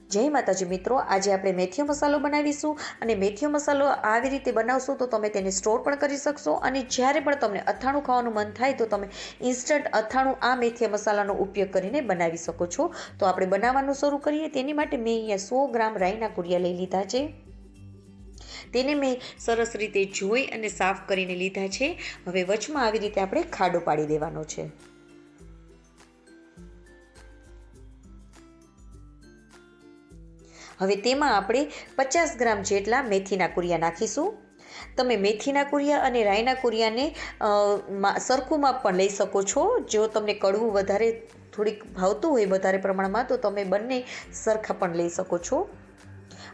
જય માતાજી મિત્રો, આજે આપણે મેથીઓ મસાલો બનાવીશું અને મેથીઓ મસાલો આવી રીતે બનાવશો તો તમે તેને સ્ટોર પણ કરી શકશો અને જ્યારે પણ તમને અથાણું ખાવાનું મન થાય તો તમે ઇન્સ્ટન્ટ અથાણું આ મેથીઓ મસાલાનો ઉપયોગ કરીને બનાવી શકો છો। તો આપણે બનાવવાનું શરૂ કરીએ। તેની માટે મેં અહીંયા 100 ગ્રામ રાઈના કુરિયા લઈ લીધા છે। તેને મેં સરસ રીતે ધોઈ અને સાફ કરીને લીધા છે। હવે વચમાં આવી રીતે આપણે ખાડો પાડી દેવાનો છે। હવે તેમાં આપણે 50 ગ્રામ જેટલા મેથીના કુરિયા નાખીશું। તમે મેથીના કુરિયા અને રાઈના કુરિયાને સરખું માપ પણ લઈ શકો છો। જો તમને કડવું વધારે થોડીક ભાવતું હોય વધારે પ્રમાણમાં તો તમે બંને સરખા પણ લઈ શકો છો।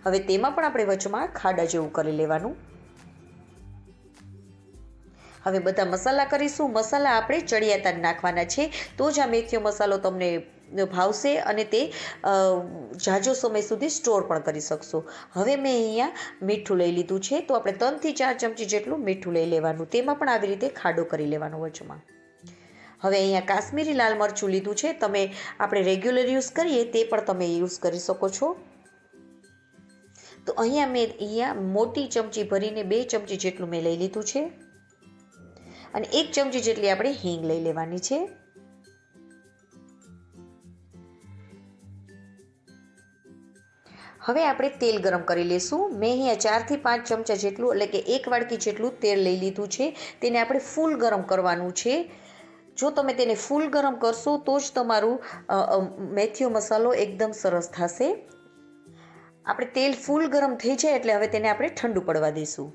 હવે તેમાં પણ આપણે વચમાં ખાડા જેવું કરી લેવાનું। હવે બધા મસાલા કરીશું। મસાલા આપણે ચડિયાતા નાખવાના છે, તો જ આ મેથીઓ મસાલો તમને ભાવશે અને તે ઝાઝો સમય સુધી સ્ટોર પણ કરી શકશો। હવે મેં અહીંયા મીઠું લઈ લીધું છે, તો આપણે 3 થી 4 ચમચી જેટલું મીઠું લઈ લેવાનું। તેમાં પણ આવી રીતે ખાડો કરી લેવાનો વચમાં। હવે અહીંયા કાશ્મીરી લાલ મરચું લીધું છે, તમે આપણે રેગ્યુલર યુઝ કરીએ તે પણ તમે યુઝ કરી શકો છો। તો અહીંયા મેં મોટી ચમચી ભરીને 2 ચમચી જેટલું મેં લઈ લીધું છે અને 1 ચમચી જેટલી આપણે હિંગ લઈ લેવાની છે। હવે આપણે તેલ ગરમ કરી લેશું। મેં અહીંયા 4 થી 5 ચમચા જેટલું એટલે કે 1 વાડકી જેટલું તેલ લઈ લીધું છે। તેને આપણે ફૂલ ગરમ કરવાનું છે। જો તમે તેને ફૂલ ગરમ કરશો તો જ તમારું મેથીઓ મસાલો એકદમ સરસ થશે। આપણે તેલ ફૂલ ગરમ થઈ જાય એટલે હવે તેને આપણે ઠંડુ પડવા દઈશું।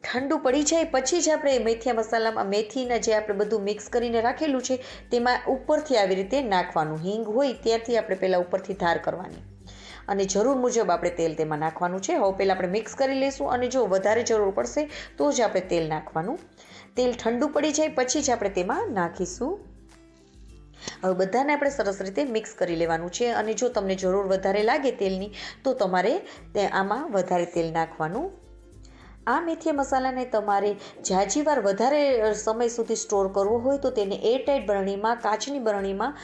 ઠંડુ પડી જાય પછી જ આપણે મેથીયા મસાલામાં મેથીના જે આપણે બધું મિક્સ કરીને રાખેલું છે તેમાં ઉપરથી આવી રીતે નાખવાનું। હિંગ હોય ત્યાંથી આપણે પહેલાં ઉપરથી ધાર કરવાની અને જરૂર મુજબ આપણે તેલ તેમાં નાખવાનું છે। હવે પહેલાં આપણે મિક્સ કરી લઈશું અને જો વધારે જરૂર પડશે તો જ આપણે તેલ નાખવાનું। તેલ ઠંડુ પડી જાય પછી જ આપણે તેમાં નાખીશું। હવે બધાને આપણે સરસ રીતે મિક્સ કરી લેવાનું છે અને જો તમને જરૂર વધારે લાગે તેલની તો તમારે આમાં વધારે તેલ નાખવાનું। આ મેથીયા મસાલાને તમારે ઝાઝી વાર વધારે સમય સુધી સ્ટોર કરવો હોય તો તેને એરટાઇટ બરણીમાં કાચની બરણીમાં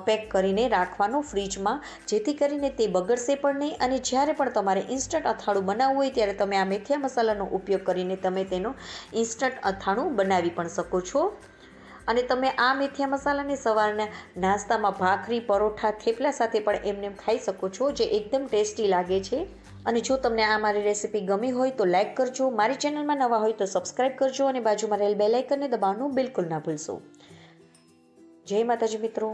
પેક કરીને રાખવાનું ફ્રીજમાં, જેથી કરીને તે બગડશે પણ નહીં અને જ્યારે પણ તમારે ઇન્સ્ટન્ટ અથાણું બનાવવું હોય ત્યારે તમે આ મેથીયા મસાલાનો ઉપયોગ કરીને તમે તેનો ઇન્સ્ટન્ટ અથાણું બનાવી પણ શકો છો। અને તમે આ મેથીયા મસાલાને સવારના નાસ્તામાં ભાખરી, પરોઠા, થેપલા સાથે પણ એમને ખાઈ શકો છો, જે એકદમ ટેસ્ટી લાગે છે। અને જો તમને આ મારી રેસીપી ગમી હોય તો લાઇક કરજો, મારી ચેનલમાં નવા હોય તો સબસ્ક્રાઈબ કરજો અને બાજુમાં રહેલ બેલ આઇકનને દબાવવાનું બિલકુલ ના ભૂલશો। જય માતાજી મિત્રો।